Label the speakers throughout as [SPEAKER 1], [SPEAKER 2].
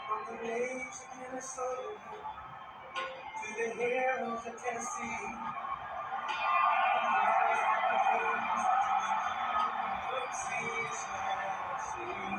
[SPEAKER 1] From the lakes of Minnesota to the hills of Tennessee, from seas and sea,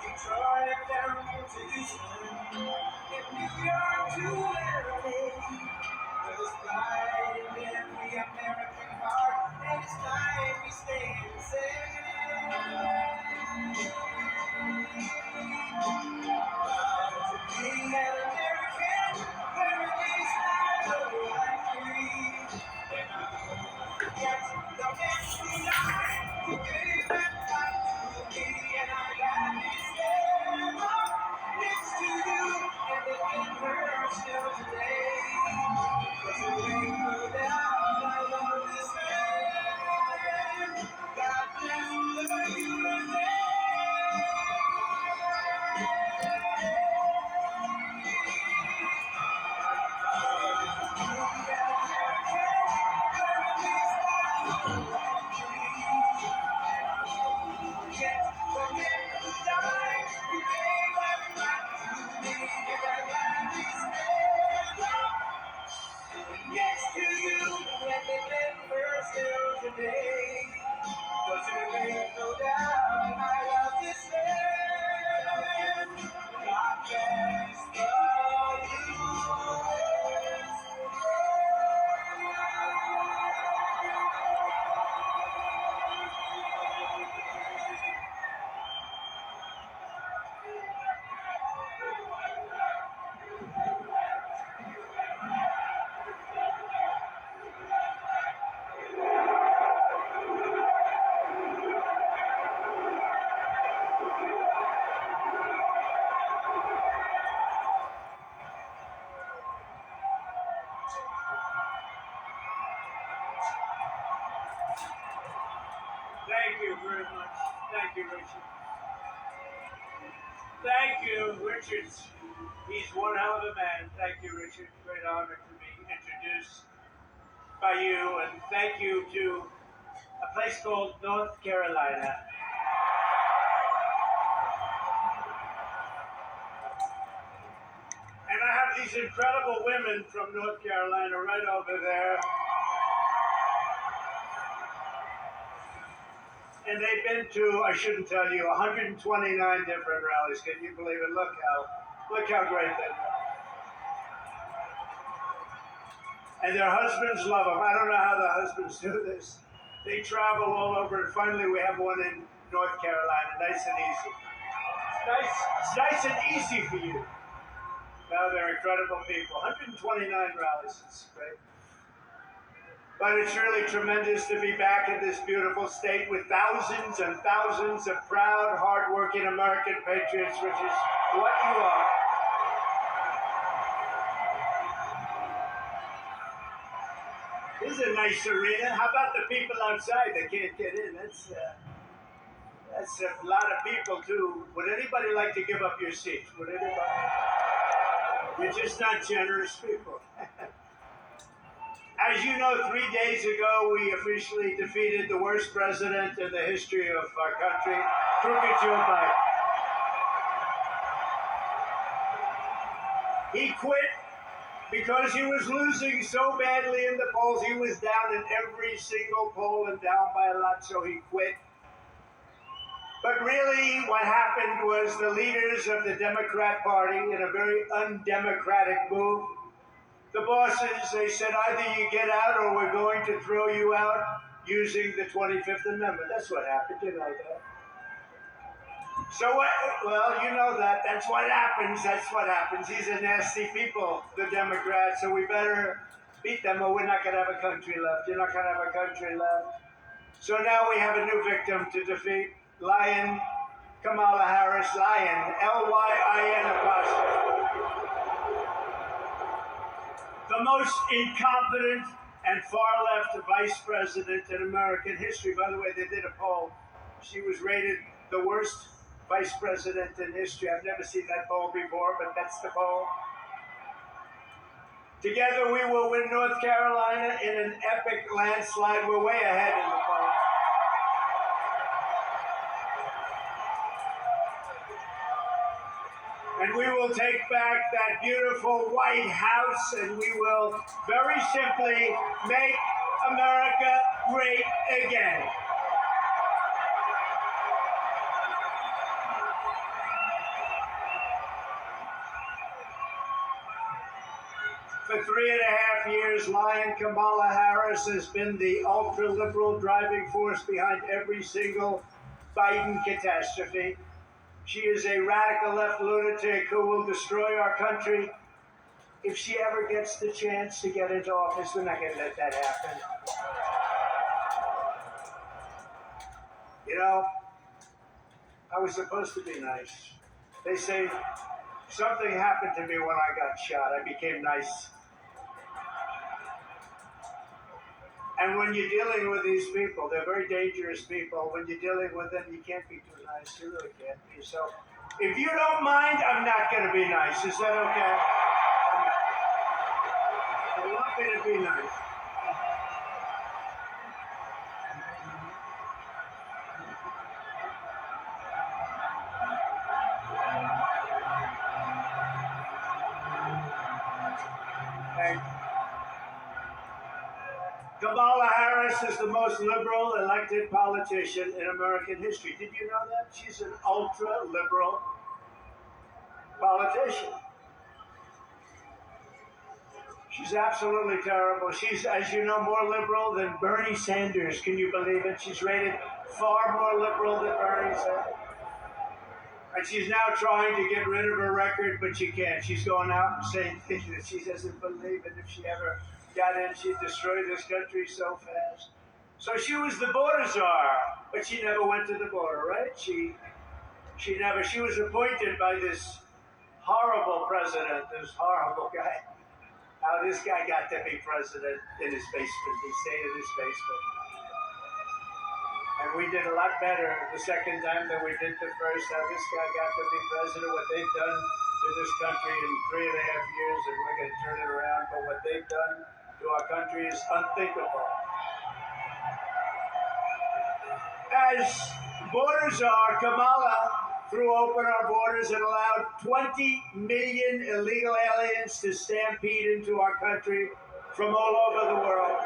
[SPEAKER 1] Detroit down to Houston, and New York to LA. There's pride in every American heart, and it's time we stand and say, proud to be an American, where at least I know I'm free. And I won't forget the men who died, who gave their life to me, and I gladly stand up next to you, and it can hurt still today. Cause it ain't no doubt I love this man. God bless the USA. Next to you, and they never still today. Cause there ain't no doubt I love this land. God bless the Thank you very much. Thank you, Richard. Thank you, Richard. He's one hell of a man. Thank you, Richard. Great honor to be introduced by you, and thank you to a place called North Carolina. And I have these incredible women from North Carolina right over there. And they've been to, I shouldn't tell you, 129 different rallies. Can you believe it? Look how great they are. And their husbands love them. I don't know how the husbands do this. They travel all over, and finally we have one in North Carolina, nice and easy. It's nice and easy for you. No, they're incredible people. 129 rallies, it's great. But it's really tremendous to be back in this beautiful state with thousands and thousands of proud, hardworking American patriots, which is what you are. This is a nice arena. How about the people outside that can't get in? That's a lot of people, too. Would anybody like to give up your seats? Would anybody? You're just not generous people. As you know, 3 days ago, we officially defeated the worst president in the history of our country, crooked Joe Biden. He quit because he was losing so badly in the polls. He was down in every single poll and down by a lot, so he quit. But really, what happened was the leaders of the Democrat Party, in a very undemocratic move, the bosses, they said, either you get out or we're going to throw you out using the 25th Amendment. That's what happened, you know that. So what? Well, you know that. That's what happens. That's what happens. These are nasty people, the Democrats, so we better beat them or we're not going to have a country left. You're not going to have a country left. So now we have a new victim to defeat. Lion, Kamala Harris, Lion, L-Y-I-N apostrophe. The most incompetent and far-left vice president in American history. By the way, they did a poll. She was rated the worst vice president in history. I've never seen that poll before, but that's the poll. Together we will win North Carolina in an epic landslide. We're way ahead in the poll. And we will take back that beautiful White House, and we will very simply make America great again. For 3.5 years, Lion Kamala Harris has been the ultra-liberal driving force behind every single Biden catastrophe. She is a radical left lunatic who will destroy our country. If she ever gets the chance to get into office, we're not going to let that happen. You know, I was supposed to be nice. They say something happened to me when I got shot. I became nice. And when you're dealing with these people, they're very dangerous people. When you're dealing with them, you can't be too nice. You really can't be. So if you don't mind, I'm not going to be nice. Is that okay? I'm not going to be nice. Thank you. Kamala Harris is the most liberal elected politician in American history. Did you know that? She's an ultra-liberal politician. She's absolutely terrible. She's, as you know, more liberal than Bernie Sanders. Can you believe it? She's rated far more liberal than Bernie Sanders. And she's now trying to get rid of her record, but she can't. She's going out and saying things that she doesn't believe in. If she ever got in, she'd destroy this country so fast. So she was the border czar, but she never went to the border, right? She was appointed by this horrible president, this horrible guy. How this guy got to be president in his basement. He stayed in his basement. And we did a lot better the second time than we did the first. How this guy got to be president, what they've done to this country in 3.5 years, and we're going to turn it around. But what they've done to our country is unthinkable. As border czar, Kamala threw open our borders and allowed 20 million illegal aliens to stampede into our country from all over the world.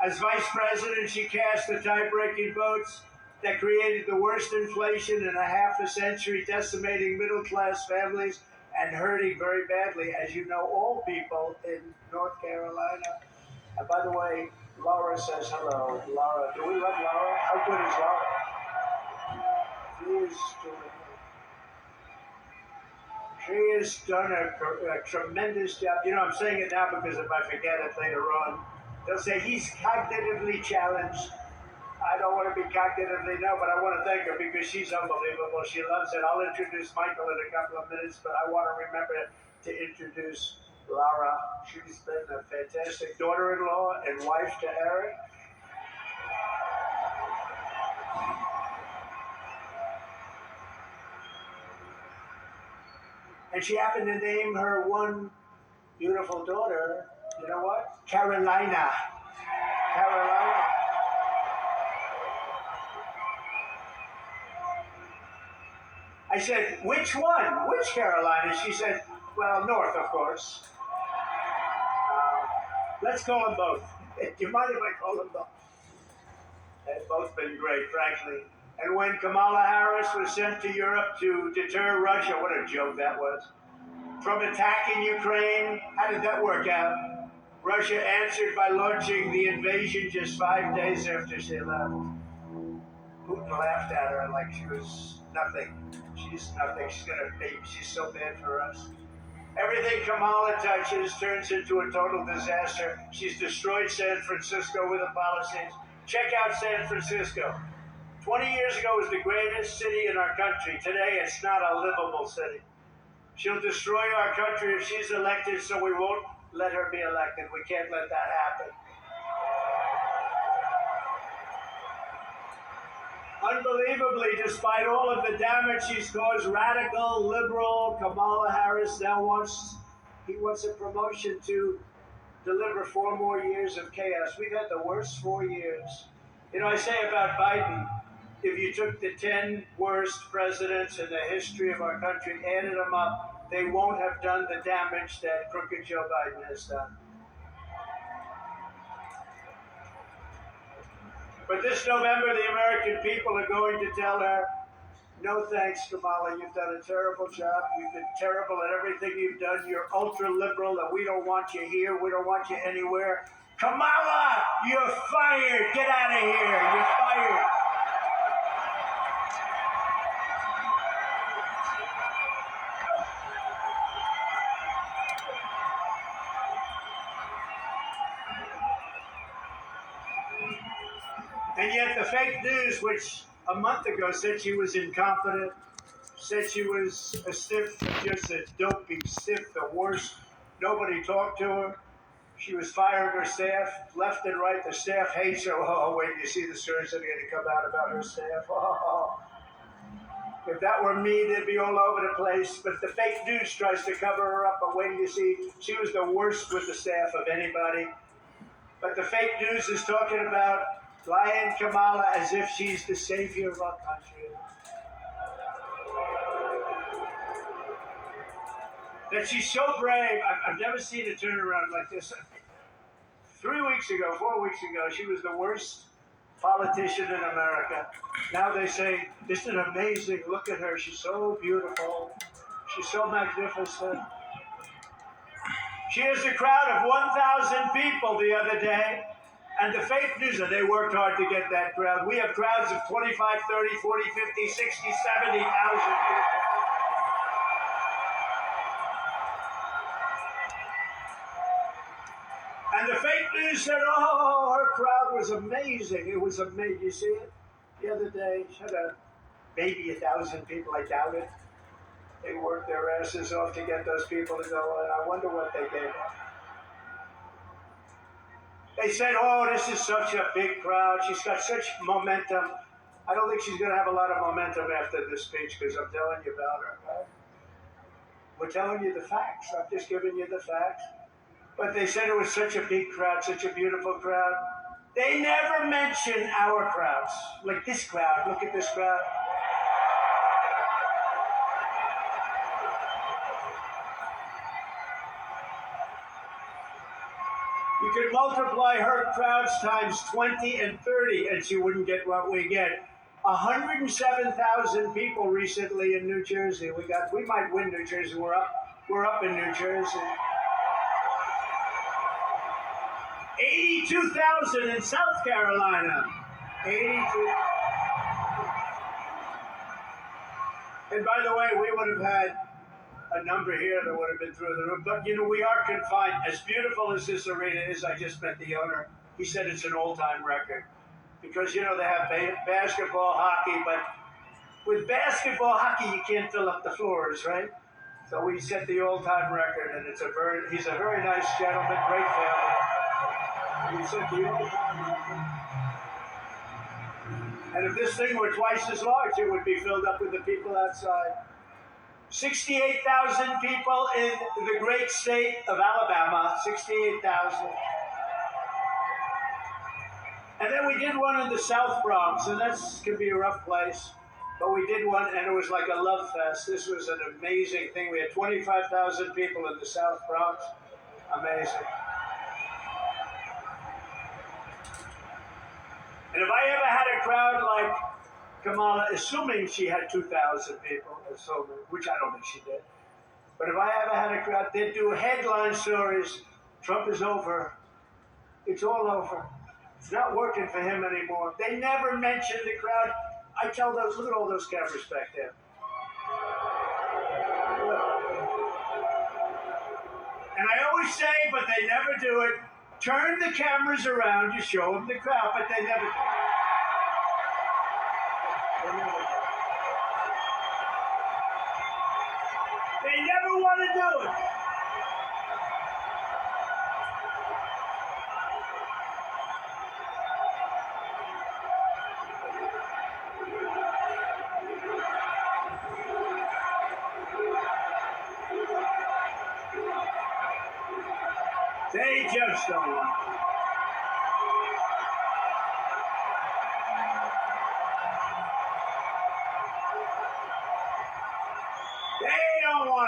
[SPEAKER 1] As vice president, she cast the tie-breaking votes that created the worst inflation in a half a century, decimating middle-class families and hurting very badly, as you know, all people in North Carolina. And by the way, Laura says hello. Laura, do we love Laura? How good is Laura? She has done a tremendous job. You know, I'm saying it now because if I forget it later on, they'll say he's cognitively challenged. I don't want to be cognitively, no, but I want to thank her because she's unbelievable. She loves it. I'll introduce Michael in a couple of minutes, but I want to remember to introduce Laura. She's been a fantastic daughter-in-law and wife to Eric. And she happened to name her one beautiful daughter, you know what? Carolina. Carolina. I said, which one? Which Carolina? She said, well, North, of course. Let's call them both. Do you mind if I call them both? They've both been great, frankly. And when Kamala Harris was sent to Europe to deter Russia, what a joke that was, from attacking Ukraine, how did that work out? Russia answered by launching the invasion just 5 days after she left. Putin laughed at her like she was nothing. She's nothing. She's so bad for us. Everything Kamala touches turns into a total disaster. She's destroyed San Francisco with her policies. Check out San Francisco. 20 years ago, it was the greatest city in our country. Today, it's not a livable city. She'll destroy our country if she's elected, so we won't let her be elected. We can't let that happen. Unbelievably, despite all of the damage she's caused, radical, liberal Kamala Harris now wants a promotion to deliver 4 more years of chaos. We've had the worst 4 years. You know, I say about Biden, if you took the 10 worst presidents in the history of our country, added them up, they won't have done the damage that crooked Joe Biden has done. But this November, the American people are going to tell her, no thanks, Kamala. You've done a terrible job. You've been terrible at everything you've done. You're ultra-liberal, and we don't want you here. We don't want you anywhere. Kamala, you're fired. Get out of here. You're fired. And yet the fake news, which a month ago said she was incompetent, said she was a stiff, just a dopey stiff, the worst. Nobody talked to her. She was firing her staff left and right. The staff hates her. Oh, wait, you see the stories that are going to come out about her staff. Oh. If that were me, they'd be all over the place. But the fake news tries to cover her up. But wait, you see, she was the worst with the staff of anybody. But the fake news is talking about lying Kamala as if she's the savior of our country. That she's so brave. I've never seen a turnaround like this. 4 weeks ago, she was the worst politician in America. Now they say, isn't it amazing? Look at her. She's so beautiful. She's so magnificent. She has a crowd of 1,000 people the other day. And the fake news, and they worked hard to get that crowd. We have crowds of 25, 30, 40, 50, 60, 70,000 people. And the fake news said, oh, her crowd was amazing. It was amazing. You see it? The other day, she had maybe 1,000 people. I doubt it. They worked their asses off to get those people to go, and I wonder what they gave up. They said, oh, this is such a big crowd. She's got such momentum. I don't think she's going to have a lot of momentum after this speech because I'm telling you about her. Right? We're telling you the facts. I'm just giving you the facts. But they said it was such a big crowd, such a beautiful crowd. They never mention our crowds. Like this crowd. Look at this crowd. You could multiply her crowds times 20 and 30, and she wouldn't get what we get. 107,000 people recently in New Jersey. We might win New Jersey. We're up in New Jersey. 82,000 in South Carolina. 82. And by the way, we would have had a number here that would have been through the roof. But, you know, we are confined. As beautiful as this arena is, I just met the owner. He said it's an all-time record. Because, you know, they have basketball, hockey, but with basketball, hockey, you can't fill up the floors, right? So we set the all-time record, and he's a very nice gentleman, great family. He set the all-time record. And if this thing were twice as large, it would be filled up with the people outside. 68,000 people in the great state of Alabama, 68,000. And then we did one in the South Bronx, and that can be a rough place. But we did one, and it was like a love fest. This was an amazing thing. We had 25,000 people in the South Bronx. Amazing. And if I ever had a crowd like Kamala, assuming she had 2,000 people, which I don't think she did. But if I ever had a crowd, they'd do headline stories. Trump is over. It's all over. It's not working for him anymore. They never mention the crowd. I tell those, look at all those cameras back there. And I always say, but they never do it, turn the cameras around, you show them the crowd, but they never do it. They never want to do it. They just don't want it.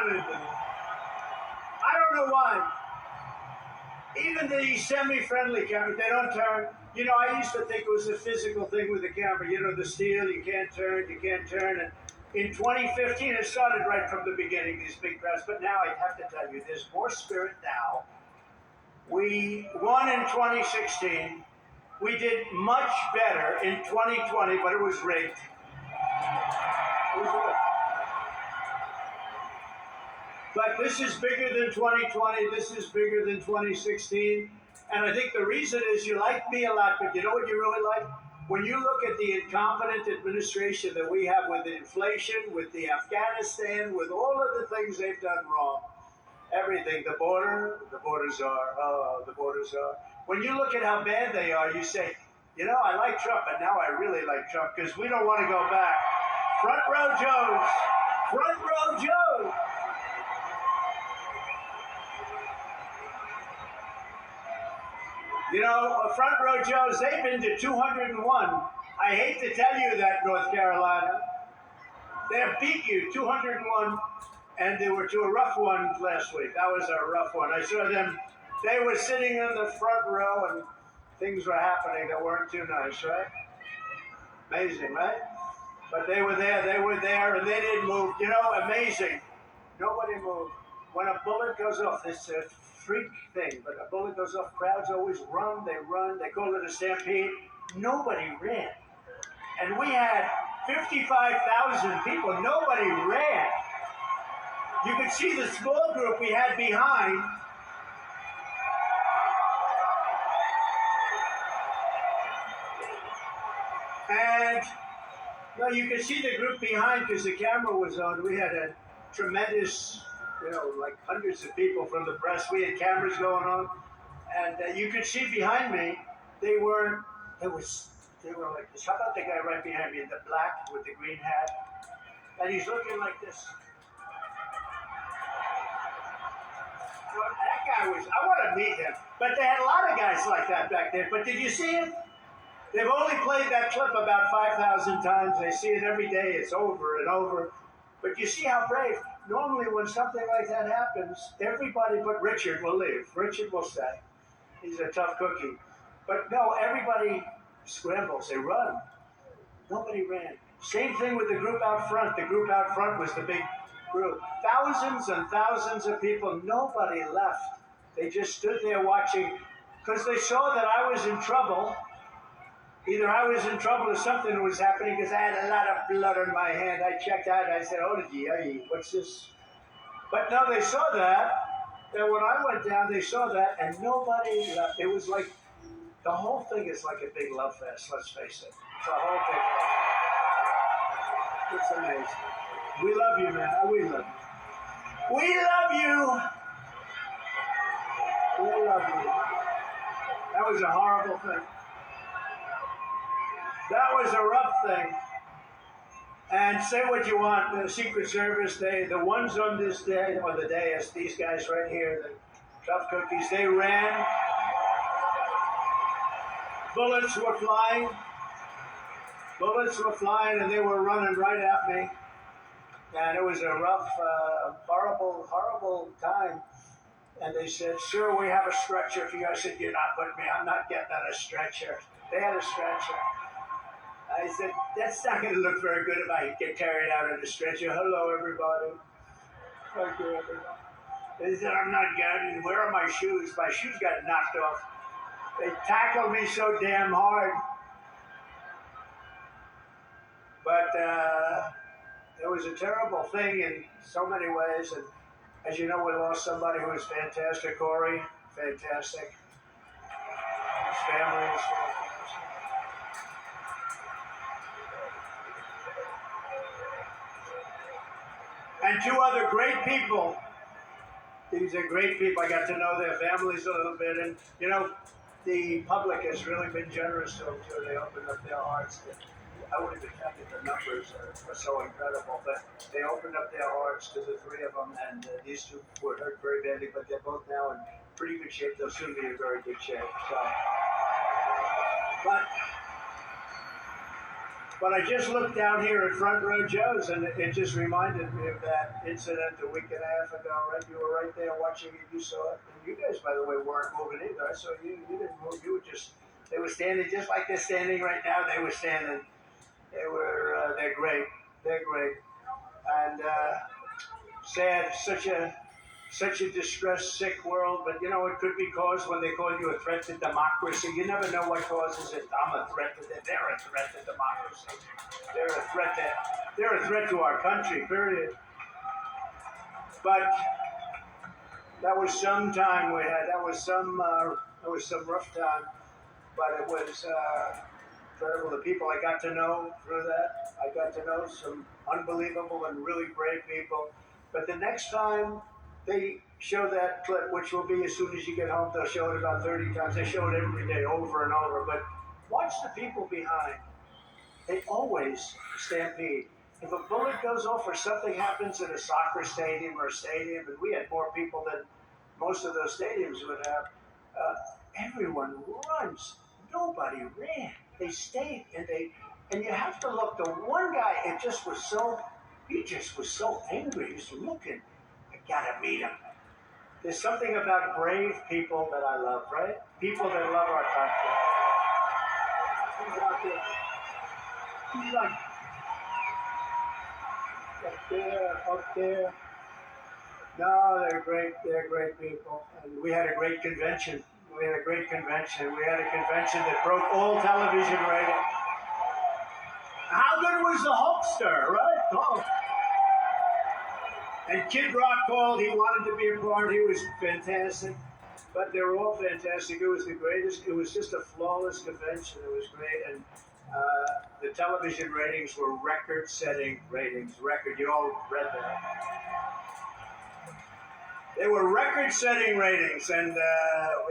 [SPEAKER 1] wanted to. I don't know why. Even the semi-friendly cameras, they don't turn. You know, I used to think it was a physical thing with the camera. You know, the steel, you can't turn. And in 2015, it started right from the beginning, these big crowds. But now I have to tell you, there's more spirit now. We won in 2016. We did much better in 2020, but it was rigged. But this is bigger than 2020. This is bigger than 2016. And I think the reason is you like me a lot, but you know what you really like? When you look at the incompetent administration that we have with inflation, with the Afghanistan, with all of the things they've done wrong, everything, the borders are. When you look at how bad they are, you say, you know, I like Trump, but now I really like Trump because we don't want to go back. Front row Joes. Front row Joes. You know, front row Joes, they've been to 201. I hate to tell you that, North Carolina. They have beat you 201, and they were to a rough one last week. That was a rough one. I saw them. They were sitting in the front row, and things were happening that weren't too nice, right? Amazing, right? But they were there, and they didn't move. You know, amazing. Nobody moved. When a bullet goes off, it's a freak thing, but a bullet goes off, crowds always run, they call it a stampede. Nobody ran. And we had 55,000 people, nobody ran. You could see the small group we had behind. And no, you could see the group behind because the camera was on. We had a tremendous, you know, like hundreds of people from the press. We had cameras going on, and you could see behind me. They were like this. How about the guy right behind me in the black with the green hat? And he's looking like this. Well, that guy was. I want to meet him. But they had a lot of guys like that back then. But did you see him? They've only played that clip about 5,000 times. They see it every day. It's over and over. But you see how brave. Normally, when something like that happens, everybody but Richard will leave. Richard will stay. He's a tough cookie. But no, everybody scrambles. They run. Nobody ran. Same thing with the group out front. The group out front was the big group. Thousands and thousands of people. Nobody left. They just stood there watching because they saw that I was in trouble. Either I was in trouble or something was happening because I had a lot of blood on my hand. I checked out. I said, oh, gee, what's this? But no, they saw that. And when I went down, they saw that, and nobody left. It was like, the whole thing is like a big love fest, let's face it. It's a whole big love fest. It's amazing. We love you, man. We love you. We love you. We love you. That was a horrible thing. That was a rough thing. And say what you want, the Secret Service, the ones on this day, or the dais, these guys right here, the tough cookies, they ran. Bullets were flying. Bullets were flying, and they were running right at me. And it was a rough, horrible, horrible time. And they said, sir, we have a stretcher for you. I said, you're not putting me, I'm not getting on a stretcher. They had a stretcher. I said, that's not going to look very good if I get carried out on a stretcher. Hello, everybody. Thank you, everybody. They said, I'm not getting, where are my shoes? My shoes got knocked off. They tackled me so damn hard. But it was a terrible thing in so many ways. And as you know, we lost somebody who was fantastic, Corey. Fantastic. His family is fantastic. And two other great people. These are great people. I got to know their families a little bit. And, you know, the public has really been generous to them, too. They opened up their hearts. I wouldn't even tell you the numbers are so incredible. But they opened up their hearts to the three of them. And these two were hurt very badly, but they're both now in pretty good shape. They'll soon be in very good shape. So, but But I just looked down here at Front Row Joe's, and it just reminded me of that incident a week and a half ago, right? You were right there watching it. You saw it. And you guys, by the way, weren't moving either. I saw you. You didn't move. You were just, they were standing just like they're standing right now. They were standing. They're great. They're great. And sad, such a distressed, sick world. But you know, it could be caused when they call you a threat to democracy. You never know what causes it. I'm a threat to them. They're a threat to democracy. They're a threat to our country. Period. But that was some time we had. That was some rough time. But it was incredible. The people I got to know through that. I got to know some unbelievable and really brave people. But the next time they show that clip, which will be as soon as you get home, they'll show it about 30 times. They show it every day, over and over. But watch the people behind. They always stampede. If a bullet goes off or something happens at a soccer stadium or a stadium, and we had more people than most of those stadiums would have, everyone runs. Nobody ran. They stayed, and you have to look. The one guy, he just was so angry. He's looking. I gotta meet him. There's something about brave people that I love, right? People that love our country. He's out there. He's like up there. No, they're great. They're great people. And we had a great convention. We had a convention that broke all television ratings. How good was the Hulkster, right? Oh. And Kid Rock called. He wanted to be a part. He was fantastic. But they were all fantastic. It was the greatest. It was just a flawless convention. It was great. And the television ratings were record-setting ratings. You all read that. They were record-setting ratings, and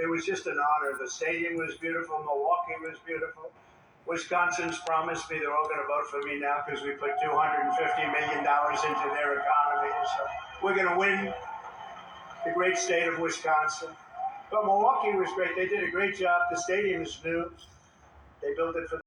[SPEAKER 1] it was just an honor. The stadium was beautiful. Milwaukee was beautiful. Wisconsin's promised me they're all going to vote for me now because we put $250 million into their economy. So we're going to win the great state of Wisconsin. But Milwaukee was great. They did a great job. The stadium is new. They built it for